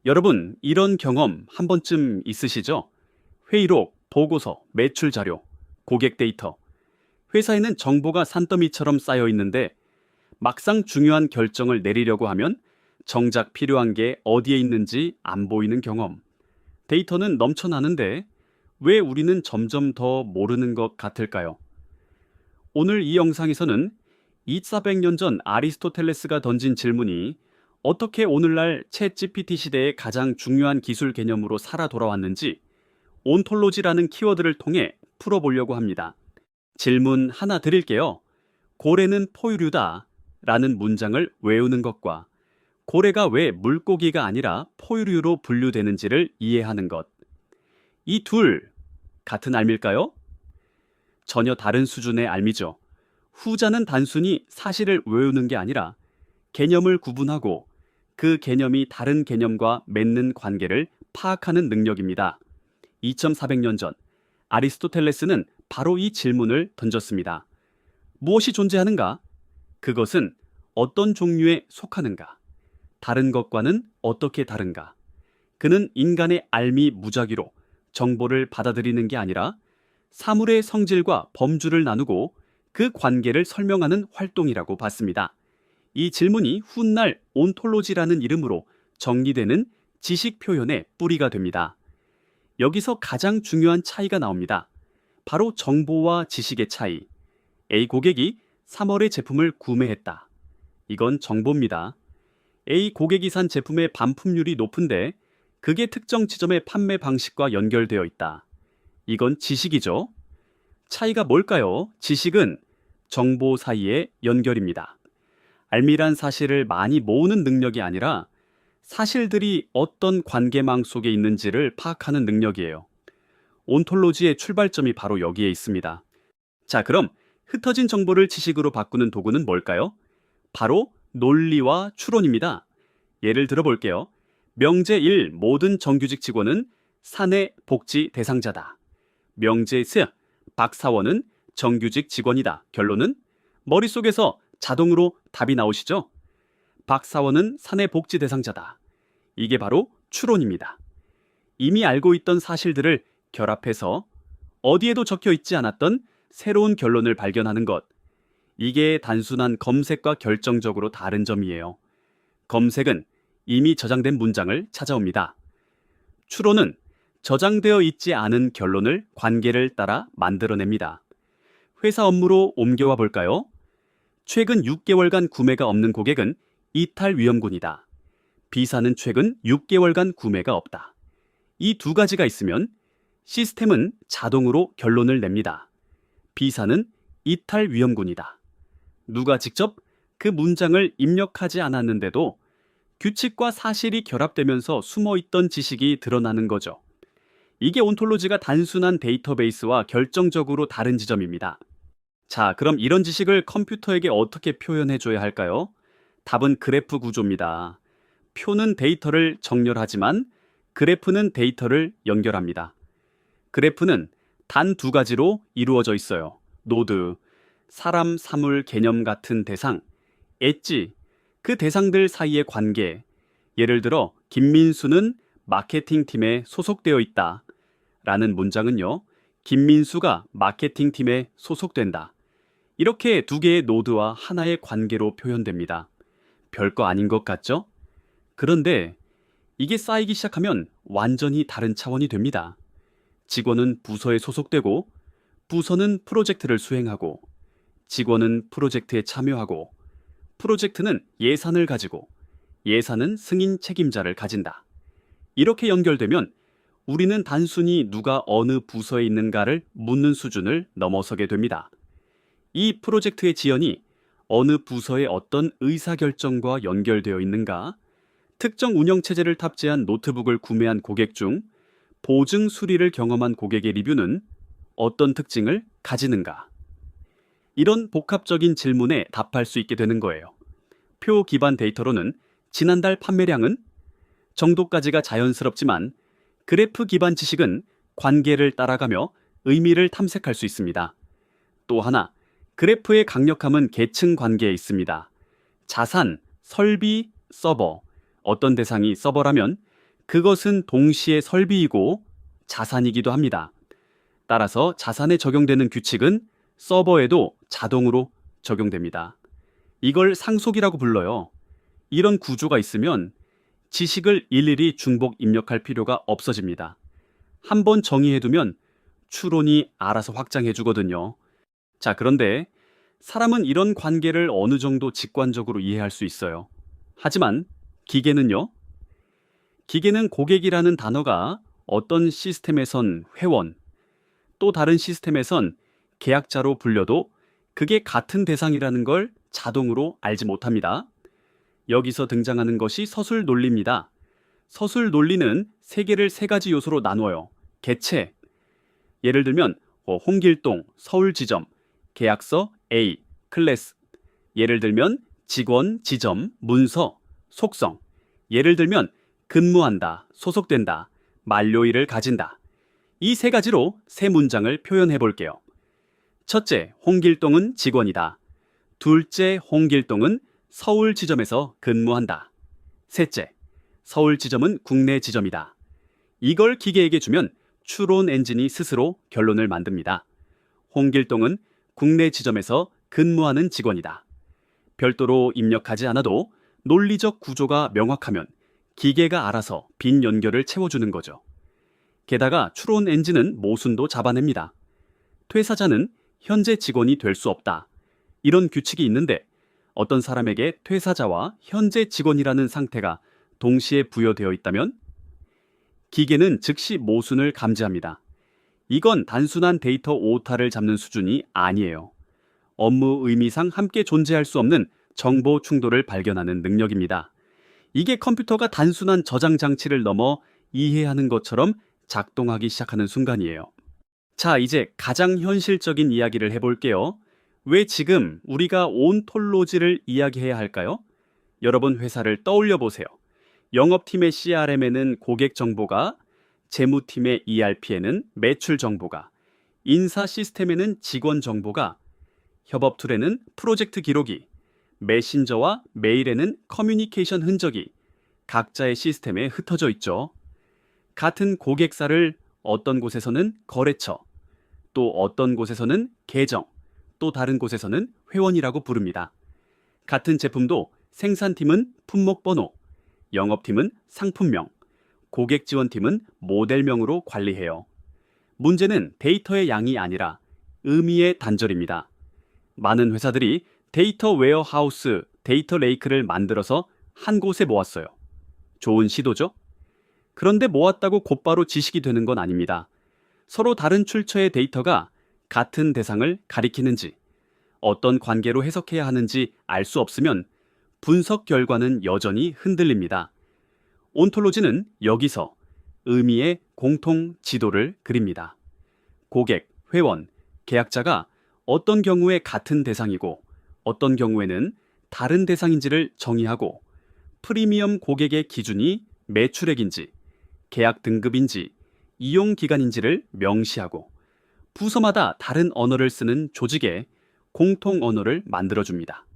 여러분, 이런 경험 한 번쯤 있으시죠? 회의록, 보고서, 매출 자료, 고객 데이터. 회사에는 정보가 산더미처럼 쌓여 있는데 막상 중요한 결정을 내리려고 하면 정작 필요한 게 어디에 있는지 안 보이는 경험. 데이터는 넘쳐나는데 왜 우리는 점점 더 모르는 것 같을까요? 오늘 이 영상에서는 2,400년 전 아리스토텔레스가 던진 질문이 어떻게 오늘날 챗 GPT 시대의 가장 중요한 기술 개념으로 살아 돌아왔는지 온톨로지라는 키워드를 통해 풀어보려고 합니다. 질문 하나 드릴게요. 고래는 포유류다 라는 문장을 외우는 것과 고래가 왜 물고기가 아니라 포유류로 분류되는지를 이해하는 것. 이 둘 같은 알미일까요? 전혀 다른 수준의 알미죠. 후자는 단순히 사실을 외우는 게 아니라 개념을 구분하고 그 개념이 다른 개념과 맺는 관계를 파악하는 능력입니다. 2,400년 전 아리스토텔레스는 바로 이 질문을 던졌습니다. 무엇이 존재하는가? 그것은 어떤 종류에 속하는가? 다른 것과는 어떻게 다른가? 그는 인간의 알미 무작위로 정보를 받아들이는 게 아니라 사물의 성질과 범주를 나누고 그 관계를 설명하는 활동이라고 봤습니다. 이 질문이 훗날 온톨로지라는 이름으로 정리되는 지식 표현의 뿌리가 됩니다. 여기서 가장 중요한 차이가 나옵니다. 바로 정보와 지식의 차이. A 고객이 3월에 제품을 구매했다. 이건 정보입니다. A 고객이 산 제품의 반품률이 높은데 그게 특정 지점의 판매 방식과 연결되어 있다. 이건 지식이죠. 차이가 뭘까요? 지식은 정보 사이의 연결입니다. 알미란 사실을 많이 모으는 능력이 아니라 사실들이 어떤 관계망 속에 있는지를 파악하는 능력이에요. 온톨로지의 출발점이 바로 여기에 있습니다. 자, 그럼 흩어진 정보를 지식으로 바꾸는 도구는 뭘까요? 바로 논리와 추론입니다. 예를 들어 볼게요. 명제 1 모든 정규직 직원은 사내 복지 대상자다. 명제 2 박사원은 정규직 직원이다. 결론은 머릿속에서 자동으로 답이 나오시죠? 박사원은 사내 복지 대상자다. 이게 바로 추론입니다. 이미 알고 있던 사실들을 결합해서 어디에도 적혀 있지 않았던 새로운 결론을 발견하는 것. 이게 단순한 검색과 결정적으로 다른 점이에요. 검색은 이미 저장된 문장을 찾아옵니다. 추론은 저장되어 있지 않은 결론을 관계를 따라 만들어냅니다. 회사 업무로 옮겨와 볼까요? 최근 6개월간 구매가 없는 고객은 이탈 위험군이다. B사는 최근 6개월간 구매가 없다. 이 두 가지가 있으면 시스템은 자동으로 결론을 냅니다. B사는 이탈 위험군이다. 누가 직접 그 문장을 입력하지 않았는데도 규칙과 사실이 결합되면서 숨어있던 지식이 드러나는 거죠. 이게 온톨로지가 단순한 데이터베이스와 결정적으로 다른 지점입니다. 자, 그럼 이런 지식을 컴퓨터에게 어떻게 표현해줘야 할까요? 답은 그래프 구조입니다. 표는 데이터를 정렬하지만 그래프는 데이터를 연결합니다. 그래프는 단 두 가지로 이루어져 있어요. 노드, 사람, 사물, 개념 같은 대상, 엣지, 그 대상들 사이의 관계. 예를 들어 김민수는 마케팅팀에 소속되어 있다 라는 문장은요, 김민수가 마케팅팀에 소속된다. 이렇게 두 개의 노드와 하나의 관계로 표현됩니다. 별거 아닌 것 같죠? 그런데 이게 쌓이기 시작하면 완전히 다른 차원이 됩니다. 직원은 부서에 소속되고 부서는 프로젝트를 수행하고 직원은 프로젝트에 참여하고 프로젝트는 예산을 가지고 예산은 승인 책임자를 가진다. 이렇게 연결되면 우리는 단순히 누가 어느 부서에 있는가를 묻는 수준을 넘어서게 됩니다. 이 프로젝트의 지연이 어느 부서의 어떤 의사결정과 연결되어 있는가, 특정 운영체제를 탑재한 노트북을 구매한 고객 중 보증 수리를 경험한 고객의 리뷰는 어떤 특징을 가지는가? 이런 복합적인 질문에 답할 수 있게 되는 거예요. 표 기반 데이터로는 지난달 판매량은 정도까지가 자연스럽지만 그래프 기반 지식은 관계를 따라가며 의미를 탐색할 수 있습니다. 또 하나, 그래프의 강력함은 계층 관계에 있습니다. 자산, 설비, 서버. 어떤 대상이 서버라면 그것은 동시에 설비이고 자산이기도 합니다. 따라서 자산에 적용되는 규칙은 서버에도 자동으로 적용됩니다. 이걸 상속이라고 불러요. 이런 구조가 있으면 지식을 일일이 중복 입력할 필요가 없어집니다. 한번 정의해두면 추론이 알아서 확장해주거든요. 자, 그런데 사람은 이런 관계를 어느 정도 직관적으로 이해할 수 있어요. 하지만 기계는요? 기계는 고객이라는 단어가 어떤 시스템에선 회원, 또 다른 시스템에선 계약자로 불려도 그게 같은 대상이라는 걸 자동으로 알지 못합니다. 여기서 등장하는 것이 서술 논리입니다. 서술 논리는 세계를 세 가지 요소로 나누어요. 개체, 예를 들면 홍길동, 서울지점, 계약서 A, 클래스, 예를 들면 직원, 지점, 문서, 속성, 예를 들면 근무한다, 소속된다, 만료일을 가진다. 이 세 가지로 세 문장을 표현해 볼게요. 첫째, 홍길동은 직원이다. 둘째, 홍길동은 서울 지점에서 근무한다. 셋째, 서울 지점은 국내 지점이다. 이걸 기계에게 주면 추론 엔진이 스스로 결론을 만듭니다. 홍길동은 국내 지점에서 근무하는 직원이다. 별도로 입력하지 않아도 논리적 구조가 명확하면 기계가 알아서 빈 연결을 채워주는 거죠. 게다가 추론 엔진은 모순도 잡아냅니다. 퇴사자는 현재 직원이 될 수 없다. 이런 규칙이 있는데 어떤 사람에게 퇴사자와 현재 직원이라는 상태가 동시에 부여되어 있다면 기계는 즉시 모순을 감지합니다. 이건 단순한 데이터 오타를 잡는 수준이 아니에요. 업무 의미상 함께 존재할 수 없는 정보 충돌을 발견하는 능력입니다. 이게 컴퓨터가 단순한 저장 장치를 넘어 이해하는 것처럼 작동하기 시작하는 순간이에요. 자, 이제 가장 현실적인 이야기를 해볼게요. 왜 지금 우리가 온톨로지를 이야기해야 할까요? 여러분 회사를 떠올려 보세요. 영업팀의 CRM에는 고객 정보가, 재무팀의 ERP에는 매출 정보가, 인사 시스템에는 직원 정보가, 협업 툴에는 프로젝트 기록이, 메신저와 메일에는 커뮤니케이션 흔적이 각자의 시스템에 흩어져 있죠. 같은 고객사를 어떤 곳에서는 거래처, 또 어떤 곳에서는 계정, 또 다른 곳에서는 회원이라고 부릅니다. 같은 제품도 생산팀은 품목번호, 영업팀은 상품명, 고객지원팀은 모델명으로 관리해요. 문제는 데이터의 양이 아니라 의미의 단절입니다. 많은 회사들이 데이터 웨어하우스, 데이터 레이크를 만들어서 한 곳에 모았어요. 좋은 시도죠? 그런데 모았다고 곧바로 지식이 되는 건 아닙니다. 서로 다른 출처의 데이터가 같은 대상을 가리키는지, 어떤 관계로 해석해야 하는지 알 수 없으면 분석 결과는 여전히 흔들립니다. 온톨로지는 여기서 의미의 공통 지도를 그립니다. 고객, 회원, 계약자가 어떤 경우에 같은 대상이고 어떤 경우에는 다른 대상인지를 정의하고 프리미엄 고객의 기준이 매출액인지, 계약 등급인지, 이용 기간인지를 명시하고 부서마다 다른 언어를 쓰는 조직에 공통 언어를 만들어줍니다.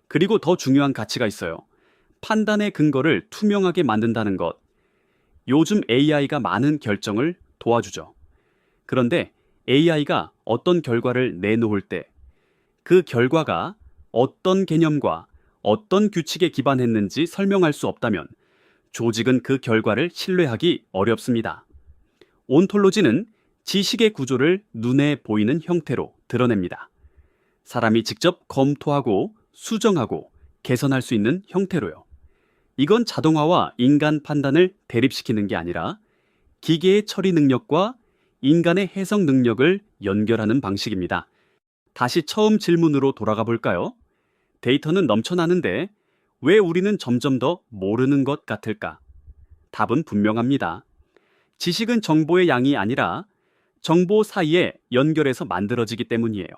그리고 더 중요한 가치가 있어요. 판단의 근거를 투명하게 만든다는 것. 요즘 AI가 많은 결정을 도와주죠. 그런데 AI가 어떤 결과를 내놓을 때 그 결과가 어떤 개념과 어떤 규칙에 기반했는지 설명할 수 없다면 조직은 그 결과를 신뢰하기 어렵습니다. 온톨로지는 지식의 구조를 눈에 보이는 형태로 드러냅니다. 사람이 직접 검토하고 수정하고 개선할 수 있는 형태로요. 이건 자동화와 인간 판단을 대립시키는 게 아니라 기계의 처리 능력과 인간의 해석 능력을 연결하는 방식입니다. 다시 처음 질문으로 돌아가 볼까요? 데이터는 넘쳐나는데 왜 우리는 점점 더 모르는 것 같을까? 답은 분명합니다. 지식은 정보의 양이 아니라 정보 사이에 연결해서 만들어지기 때문이에요.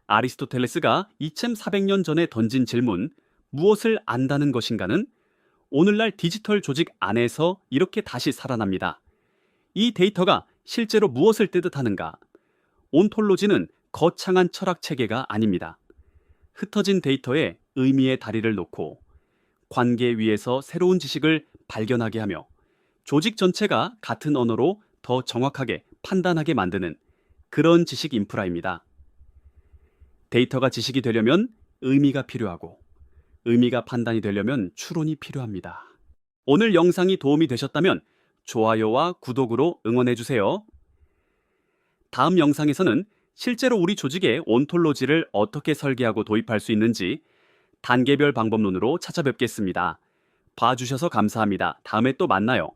아리스토텔레스가 2400년 전에 던진 질문, 무엇을 안다는 것인가는 오늘날 디지털 조직 안에서 이렇게 다시 살아납니다. 이 데이터가 실제로 무엇을 뜻하는가? 온톨로지는 거창한 철학 체계가 아닙니다. 흩어진 데이터에 의미의 다리를 놓고 관계 위에서 새로운 지식을 발견하게 하며 조직 전체가 같은 언어로 더 정확하게 판단하게 만드는 그런 지식 인프라입니다. 데이터가 지식이 되려면 의미가 필요하고 의미가 판단이 되려면 추론이 필요합니다. 오늘 영상이 도움이 되셨다면 좋아요와 구독으로 응원해주세요. 다음 영상에서는 실제로 우리 조직의 온톨로지를 어떻게 설계하고 도입할 수 있는지 단계별 방법론으로 찾아뵙겠습니다. 봐주셔서 감사합니다. 다음에 또 만나요.